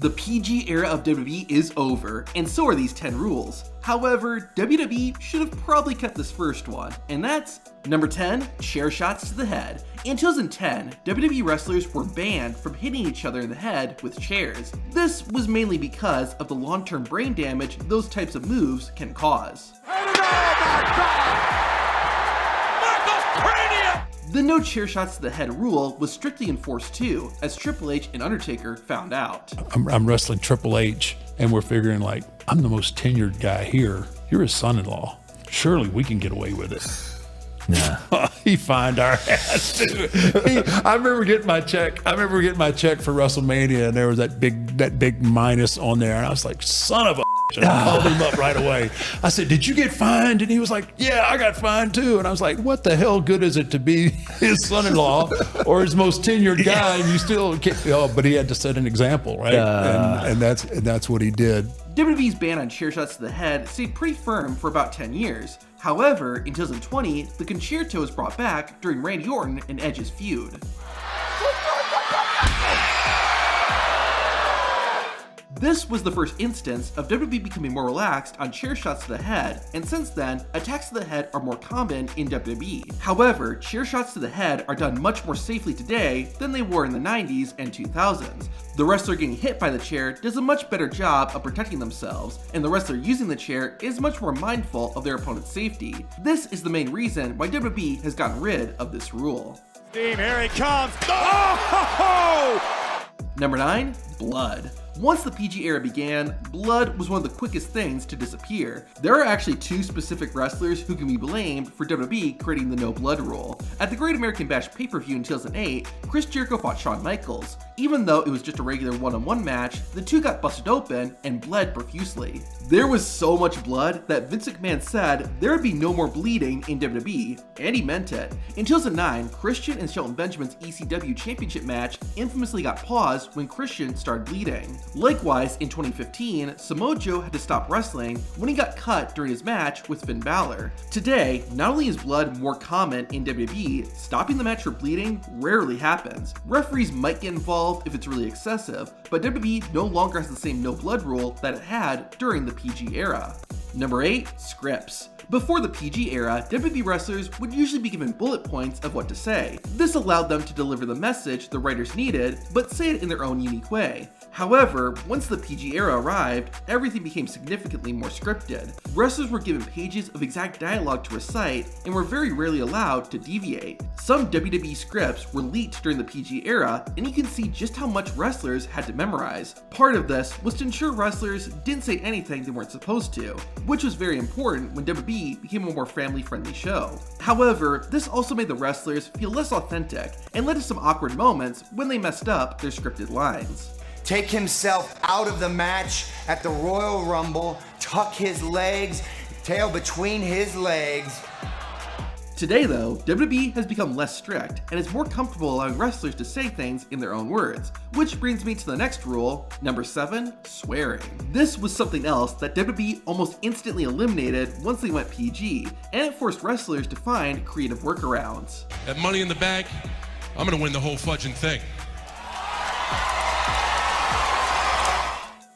The PG era of WWE is over, and so are these 10 rules. However, WWE should have probably kept this first one, and that's number 10, chair shots to the head. In 2010, WWE wrestlers were banned from hitting each other in the head with chairs. This was mainly because of the long-term brain damage those types of moves can cause. The no chair shots to the head rule was strictly enforced too, as Triple H and Undertaker found out. I'm wrestling Triple H, and we're figuring like, I'm the most tenured guy here. You're his son-in-law. Surely we can get away with it. Nah. He fined our ass too. I remember getting my check for WrestleMania, and there was that big minus on there, and I was like, son of a and I called him up right away. I said, did you get fined? And he was like, yeah, I got fined too. And I was like, what the hell good is it to be his son-in-law or his most tenured guy and you still can't, but he had to set an example, right? And that's what he did. WWE's ban on chair shots to the head stayed pretty firm for about 10 years. However, in 2020, the concerto was brought back during Randy Orton and Edge's feud. This was the first instance of WWE becoming more relaxed on chair shots to the head, and since then, attacks to the head are more common in WWE. However, chair shots to the head are done much more safely today than they were in the 90s and 2000s. The wrestler getting hit by the chair does a much better job of protecting themselves, and the wrestler using the chair is much more mindful of their opponent's safety. This is the main reason why WWE has gotten rid of this rule. Steam, here he comes. Oh! Number 9, blood. Once the PG era began, blood was one of the quickest things to disappear. There are actually 2 specific wrestlers who can be blamed for WWE creating the no blood rule. At the Great American Bash pay-per-view in 2008, Chris Jericho fought Shawn Michaels. Even though it was just a regular one-on-one match, the two got busted open and bled profusely. There was so much blood that Vince McMahon said there would be no more bleeding in WWE, and he meant it. In 2009, Christian and Shelton Benjamin's ECW championship match infamously got paused when Christian started bleeding. Likewise, in 2015, Samoa Joe had to stop wrestling when he got cut during his match with Finn Balor. Today, not only is blood more common in WWE, stopping the match for bleeding rarely happens. Referees might get involved if it's really excessive, but WWE no longer has the same no blood rule that it had during the PG era. Number 8, scripts. Before the PG era, WWE wrestlers would usually be given bullet points of what to say. This allowed them to deliver the message the writers needed, but say it in their own unique way. However, once the PG era arrived, everything became significantly more scripted. Wrestlers were given pages of exact dialogue to recite and were very rarely allowed to deviate. Some WWE scripts were leaked during the PG era, and you can see just how much wrestlers had to memorize. Part of this was to ensure wrestlers didn't say anything they weren't supposed to, which was very important when WWE became a more family-friendly show. However, this also made the wrestlers feel less authentic and led to some awkward moments when they messed up their scripted lines. Take himself out of the match at the Royal Rumble, tuck his legs, tail between his legs. Today though, WWE has become less strict and is more comfortable allowing wrestlers to say things in their own words, which brings me to the next rule, number 7, swearing. This was something else that WWE almost instantly eliminated once they went PG, and it forced wrestlers to find creative workarounds. At Money in the Bank, I'm gonna win the whole fudging thing.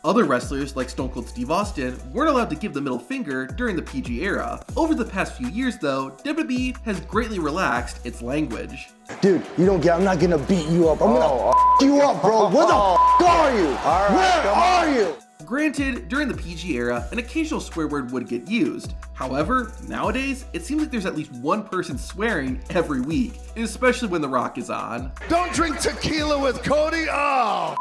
Other wrestlers, like Stone Cold Steve Austin, weren't allowed to give the middle finger during the PG era. Over the past few years though, WWE has greatly relaxed its language. Dude, I'm not gonna beat you up. I'm gonna you up, bro. Where the are you? Where are you? Granted, during the PG era, an occasional swear word would get used. However, nowadays, it seems like there's at least one person swearing every week, especially when The Rock is on. Don't drink tequila with Cody. Oh!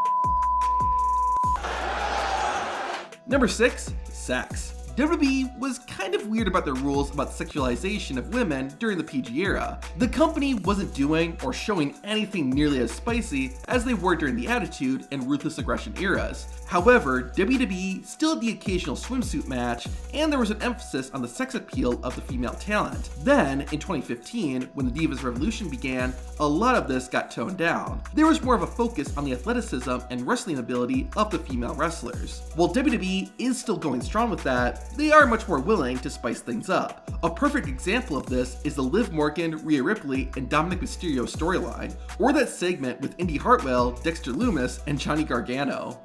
Number 6, sex. WWE was kind of weird about their rules about sexualization of women during the PG era. The company wasn't doing or showing anything nearly as spicy as they were during the Attitude and Ruthless Aggression eras. However, WWE still had the occasional swimsuit match, and there was an emphasis on the sex appeal of the female talent. Then, in 2015, when the Divas Revolution began, a lot of this got toned down. There was more of a focus on the athleticism and wrestling ability of the female wrestlers. While WWE is still going strong with that, they are much more willing to spice things up. A perfect example of this is the Liv Morgan, Rhea Ripley, and Dominic Mysterio storyline, or that segment with Indy Hartwell, Dexter Lumis, and Johnny Gargano.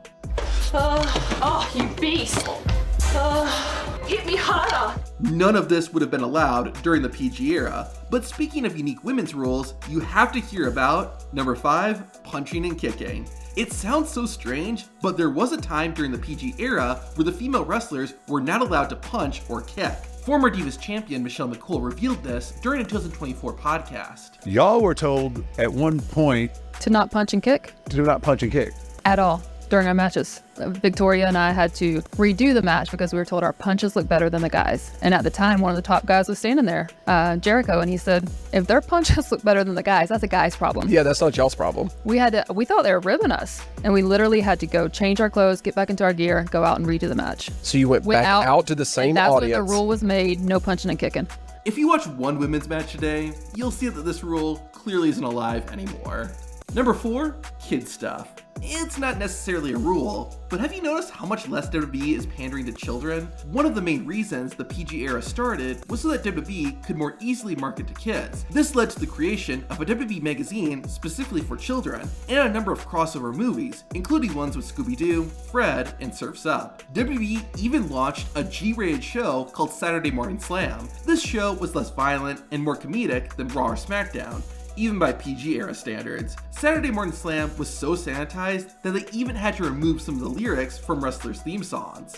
Oh, you beast. Hit me harder. None of this would have been allowed during the PG era. But speaking of unique women's rules, you have to hear about number 5, punching and kicking. It sounds so strange, but there was a time during the PG era where the female wrestlers were not allowed to punch or kick. Former Divas champion Michelle McCool revealed this during a 2024 podcast. Y'all were told at one point to not punch and kick? to do not punch and kick. At all during our matches. Victoria and I had to redo the match because we were told our punches look better than the guys. And at the time, one of the top guys was standing there, Jericho, and he said, if their punches look better than the guys, that's a guy's problem. Yeah, that's not y'all's problem. We thought they were ribbing us. And we literally had to go change our clothes, get back into our gear, go out and redo the match. So you went back out to the same that's audience. When the rule was made, no punching and kicking. If you watch one women's match today, you'll see that this rule clearly isn't alive anymore. Number 4, kid stuff. It's not necessarily a rule, but have you noticed how much less WWE is pandering to children? One of the main reasons the PG era started was so that WWE could more easily market to kids. This led to the creation of a WWE magazine specifically for children, and a number of crossover movies, including ones with Scooby-Doo, Fred, and Surf's Up. WWE even launched a G-rated show called Saturday Morning Slam. This show was less violent and more comedic than Raw or SmackDown, even by PG era standards. Saturday Morning Slam was so sanitized that they even had to remove some of the lyrics from wrestlers' theme songs.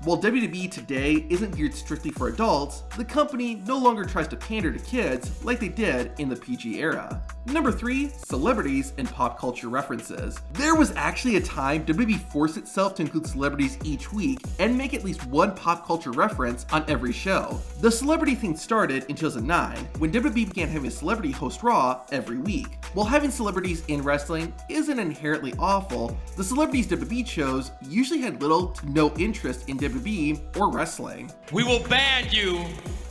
While WWE today isn't geared strictly for adults, the company no longer tries to pander to kids like they did in the PG era. Number 3, celebrities and pop culture references. There was actually a time WWE forced itself to include celebrities each week and make at least one pop culture reference on every show. The celebrity thing started in 2009 when WWE began having a celebrity host Raw every week. While having celebrities in wrestling isn't inherently awful, the celebrities WWE chose usually had little to no interest in WWE or wrestling. We will ban you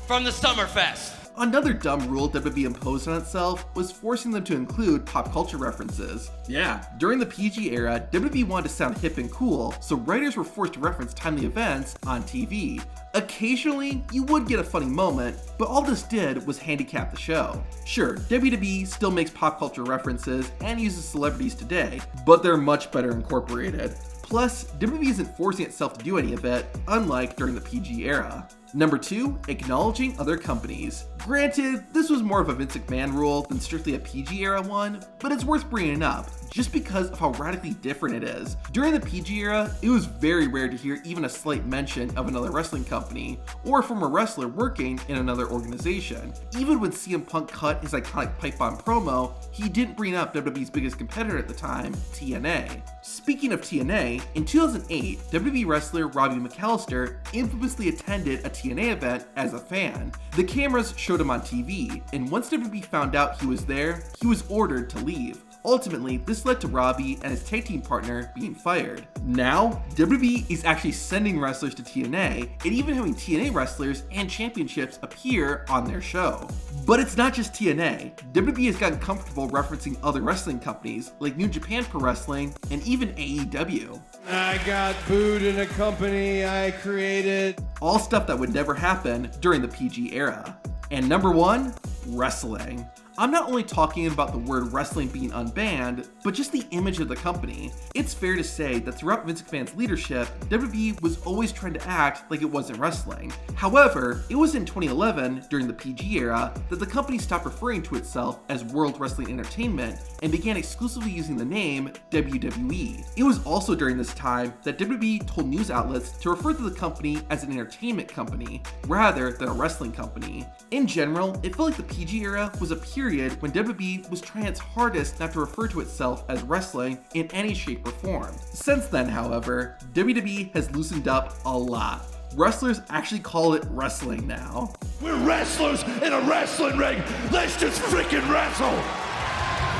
from the Summerfest. Another dumb rule WWE imposed on itself was forcing them to include pop culture references. Yeah, during the PG era, WWE wanted to sound hip and cool, so writers were forced to reference timely events on TV. Occasionally, you would get a funny moment, but all this did was handicap the show. Sure, WWE still makes pop culture references and uses celebrities today, but they're much better incorporated. Plus, WWE isn't forcing itself to do any of it, unlike during the PG era. Number 2, acknowledging other companies. Granted, this was more of a Vince McMahon rule than strictly a PG era one, but it's worth bringing up, just because of how radically different it is. During the PG era, it was very rare to hear even a slight mention of another wrestling company, or from a wrestler working in another organization. Even when CM Punk cut his iconic pipe bomb promo, he didn't bring up WWE's biggest competitor at the time, TNA. Speaking of TNA, in 2008, WWE wrestler Robbie McAllister infamously attended a TNA event as a fan. The cameras showed him on TV, and once WWE found out he was there, he was ordered to leave. Ultimately, this led to Robbie and his tag team partner being fired. Now, WWE is actually sending wrestlers to TNA, and even having TNA wrestlers and championships appear on their show. But it's not just TNA. WWE has gotten comfortable referencing other wrestling companies, like New Japan Pro Wrestling, and even AEW. I got booed in a company I created. All stuff that would never happen during the PG era. And number 1, wrestling. I'm not only talking about the word wrestling being unbanned, but just the image of the company. It's fair to say that throughout Vince McMahon's leadership, WWE was always trying to act like it wasn't wrestling. However, it was in 2011, during the PG era, that the company stopped referring to itself as World Wrestling Entertainment and began exclusively using the name WWE. It was also during this time that WWE told news outlets to refer to the company as an entertainment company, rather than a wrestling company. In general, it felt like the PG era was a period when WWE was trying its hardest not to refer to itself as wrestling in any shape or form. Since then, however, WWE has loosened up a lot. Wrestlers actually call it wrestling now. We're wrestlers in a wrestling ring. Let's just freaking wrestle.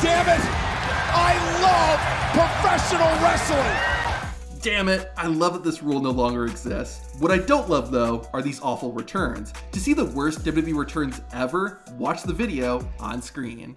Damn it! I love professional wrestling! Damn it, I love that this rule no longer exists. What I don't love though are these awful returns. To see the worst WWE returns ever, watch the video on screen.